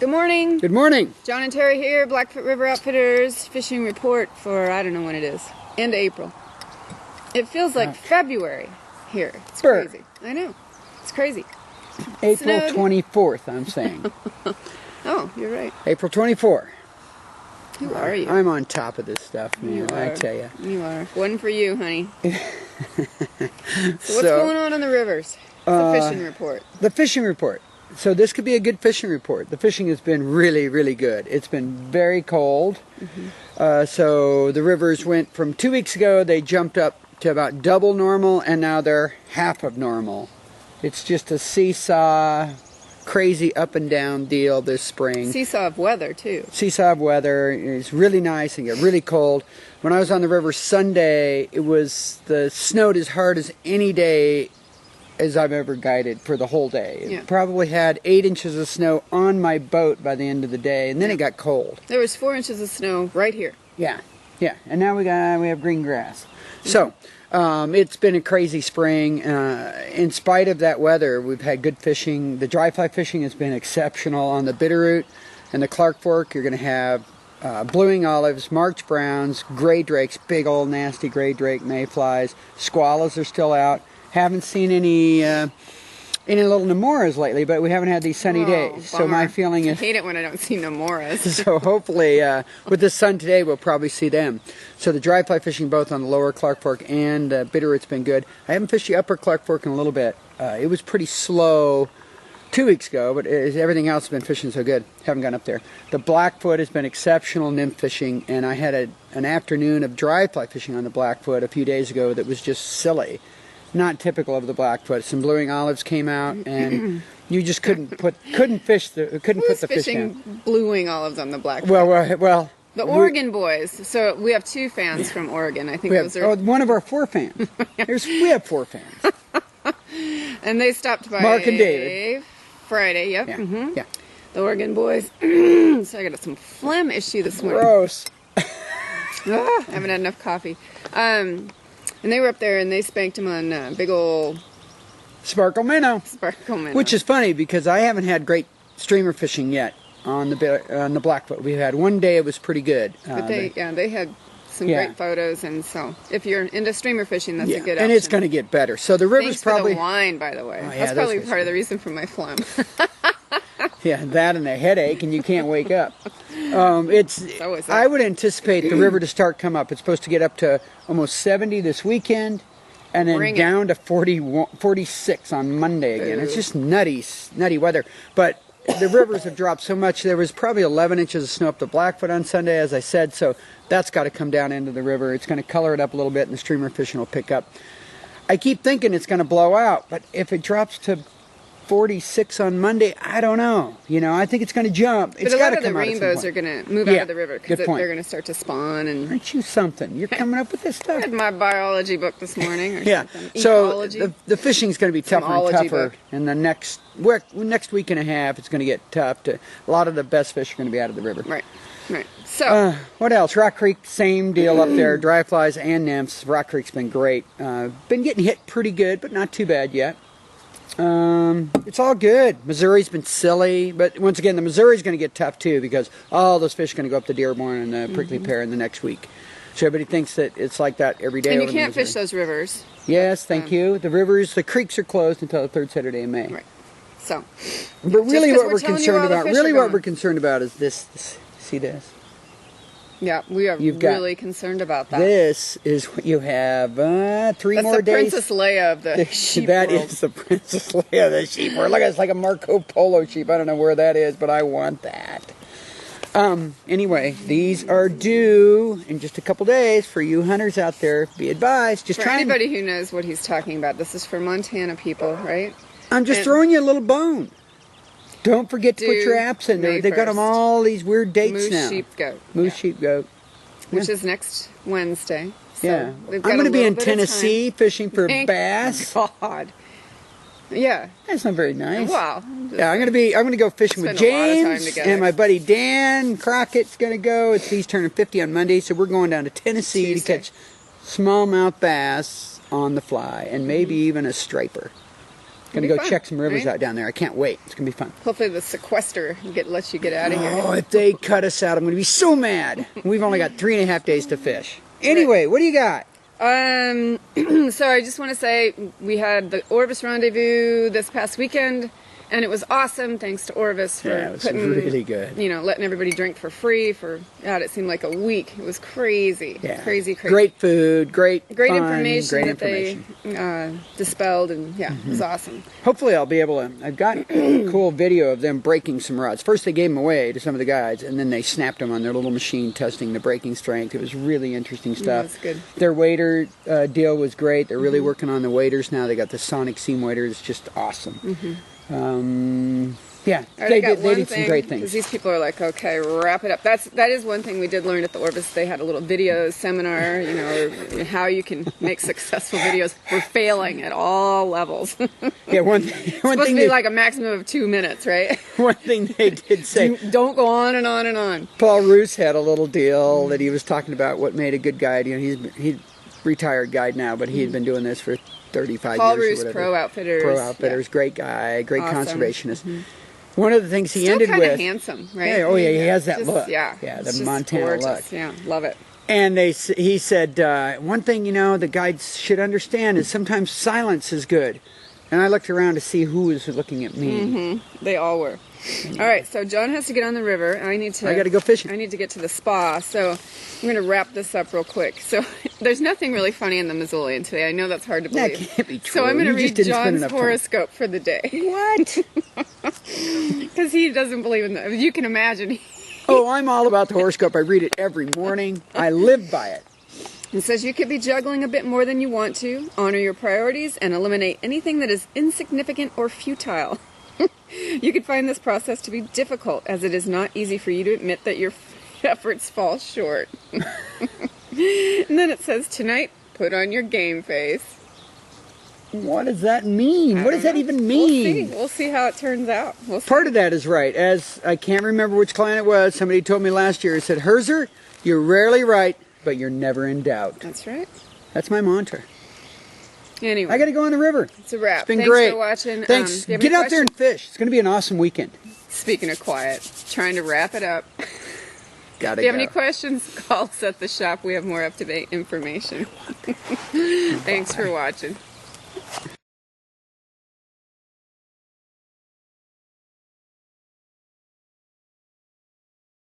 Good morning. Good morning. John and Terry here, Blackfoot River Outfitters fishing report for, I don't know when it is, end of April. It feels like February here. It's crazy. I know. It's crazy. April 24th, I'm saying. Oh, you're right. April 24th. Who are you? I'm on top of this stuff, man, I tell you. You are. One for you, honey. So what's going on the rivers? It's a fishing report. The fishing report. So this could be a good fishing report. The fishing has been really, really good. It's been very cold. So the rivers went from 2 weeks ago, they jumped up to about double normal, and now they're half of normal. It's just a seesaw, crazy up and down deal this spring. Seesaw of weather, too. Seesaw of weather. It's really nice and get really cold. When I was on the river Sunday, the snowed as hard as any day as I've ever guided for the whole day. It probably had 8 inches of snow on my boat by the end of the day, and then it got cold. There was 4 inches of snow right here. Yeah, and now we have green grass. So it's been a crazy spring. In spite of that weather, we've had good fishing. The dry fly fishing has been exceptional on the Bitterroot and the Clark Fork. You're going to have blueing olives, March browns, gray drakes, big old nasty gray drake mayflies. Squallows are still out. Haven't seen any little Nemoras lately, but we haven't had these sunny days. Bummer. So my feeling is... I hate it when I don't see Nemoras. So hopefully, with the sun today, we'll probably see them. So the dry fly fishing both on the lower Clark Fork and Bitterroot's been good. I haven't fished the upper Clark Fork in a little bit. It was pretty slow 2 weeks ago, but everything else has been fishing so good. Haven't gone up there. The Blackfoot has been exceptional nymph fishing, and I had an afternoon of dry fly fishing on the Blackfoot a few days ago that was just silly. Not typical of the Blackfoot. Some bluing olives came out, and you just couldn't put the fish down. Bluing olives on the Blackfoot? Well. The Oregon boys. So we have 2 fans from Oregon. I think those are. Oh, one of our 4 fans. We have 4 fans. And they stopped by. Mark and David. Friday. Yep. Yeah. The Oregon boys. So I got some phlegm issue this morning. Gross. I haven't had enough coffee. And they were up there and they spanked him on big old Sparkle minnow. Sparkle minnow. Which is funny because I haven't had great streamer fishing yet on the Blackfoot. We had one day it was pretty good. But they had some great photos, and so if you're into streamer fishing, that's a good option. And it's going to get better. So the river's Thanks probably for the wine, by the way. Oh, yeah, that's probably part of the reason for my phlegm. Yeah, that and a headache, and you can't wake up. I would anticipate the river to start come up. It's supposed to get up to almost 70 this weekend, and then down to 46 on Monday again. It's just nutty weather. But the rivers have dropped so much. There was probably 11 inches of snow up the Blackfoot on Sunday, as I said, so that's got to come down into the river. It's going to color it up a little bit, and the streamer fishing will pick up. I keep thinking it's going to blow out, but if it drops to 46 on Monday, I don't know. I think it's going to jump. It's got to come out. But a lot of the rainbows are going to move out of the river because they're going to start to spawn. And aren't you something? You're coming up with this stuff. I read my biology book this morning. Or something. So the fishing's going to be tougher and tougher. In the next week and a half, it's going to get tough. A lot of the best fish are going to be out of the river. Right. So what else? Rock Creek, same deal up there. Dry flies and nymphs. Rock Creek's been great. Been getting hit pretty good, but not too bad yet. It's all good. Missouri's been silly, but once again, the Missouri's going to get tough too because all those fish are going to go up to Dearborn and the Prickly Pear in the next week. So everybody thinks that it's like that every day. And you can't fish those rivers. Yes, thank you. The creeks are closed until the 3rd Saturday in May. Right. So, but really, what we're concerned about is this. See this? Yeah, we are really concerned about that. This is what you have 3 more days. That's the Princess Leia of the sheep world. That is the Princess Leia of the sheep world. Look, it's like a Marco Polo sheep. I don't know where that is, but I want that. Anyway, these are due in just a couple days for you hunters out there. Be advised. For anybody who knows what he's talking about, this is for Montana people, right? I'm just throwing you a little bone. Don't forget to put your apps in there. They've got them all these weird dates now. Moose, sheep, goat. Moose, sheep, goat. Which is next Wednesday. So I'm going to be in Tennessee fishing for bass. God. Yeah. That's not very nice. Wow. Yeah, I'm going to go fishing with James and my buddy Dan Crockett's going to go. He's turning 50 on Monday, so we're going down to Tennessee to catch smallmouth bass on the fly and maybe even a striper. Going to go check some rivers out down there. I can't wait. It's going to be fun. Hopefully the sequester lets you get out of here. Oh, if they cut us out, I'm going to be so mad. We've only got 3.5 days to fish. Anyway, what do you got? So I just want to say we had the Orvis Rendezvous this past weekend, and it was awesome. Thanks to Orvis for it was really good. Letting everybody drink for free for, God, it seemed like a week. It was crazy. Yeah. Crazy. Great food, great fun, information great they dispelled, and it was awesome. Hopefully I'll be able to, I've got a cool video of them breaking some rods. First they gave them away to some of the guys, and then they snapped them on their little machine testing the breaking strength. It was really interesting stuff. Yeah, that's good. Their wader deal was great. They're really working on the waders now. They got the sonic seam wader. It's just awesome. Yeah, they did some great things. Because these people are like, okay, wrap it up. That is one thing we did learn at the Orvis. They had a little video seminar, how you can make successful videos. We're failing at all levels. Yeah, one supposed to be like a maximum of 2 minutes, right? One thing they did say. Don't go on and on and on. Paul Roos had a little deal that he was talking about what made a good guide. He's retired guide now, but he had been doing this for 35 Paul years Roos, or whatever. Pro Outfitters, great guy, great awesome. Conservationist. One of the things he ended with... Still kind of handsome, right? Yeah, he has that look. Yeah, the Montana gorgeous. look. Yeah, love it. And he said, one thing, the guides should understand is sometimes silence is good. And I looked around to see who was looking at me. They all were. All right, so John has to get on the river. I got to go fishing. I need to get to the spa, so I'm going to wrap this up real quick. So there's nothing really funny in the Missoulian today. I know that's hard to believe. That can't be true. So I'm going to read John's horoscope for the day. What? Because he doesn't believe in that. You can imagine. Oh, I'm all about the horoscope. I read it every morning. I live by it. It says you could be juggling a bit more than you want to. Honor your priorities and eliminate anything that is insignificant or futile. You could find this process to be difficult, as it is not easy for you to admit that your efforts fall short. And then it says, tonight, put on your game face. What does that mean? What does that even mean? We'll see how it turns out. Part of that is right. As I can't remember which client it was, somebody told me last year, it said, Herzer, you're rarely right, but you're never in doubt. That's right. That's my mantra. Anyway. I got to go on the river. It's a wrap. It's been Thanks great. For watching. Thanks. Get out there and fish. It's going to be an awesome weekend. Speaking of quiet, trying to wrap it up. If you have any questions, call us at the shop. We have more up-to-date information. Thanks for watching.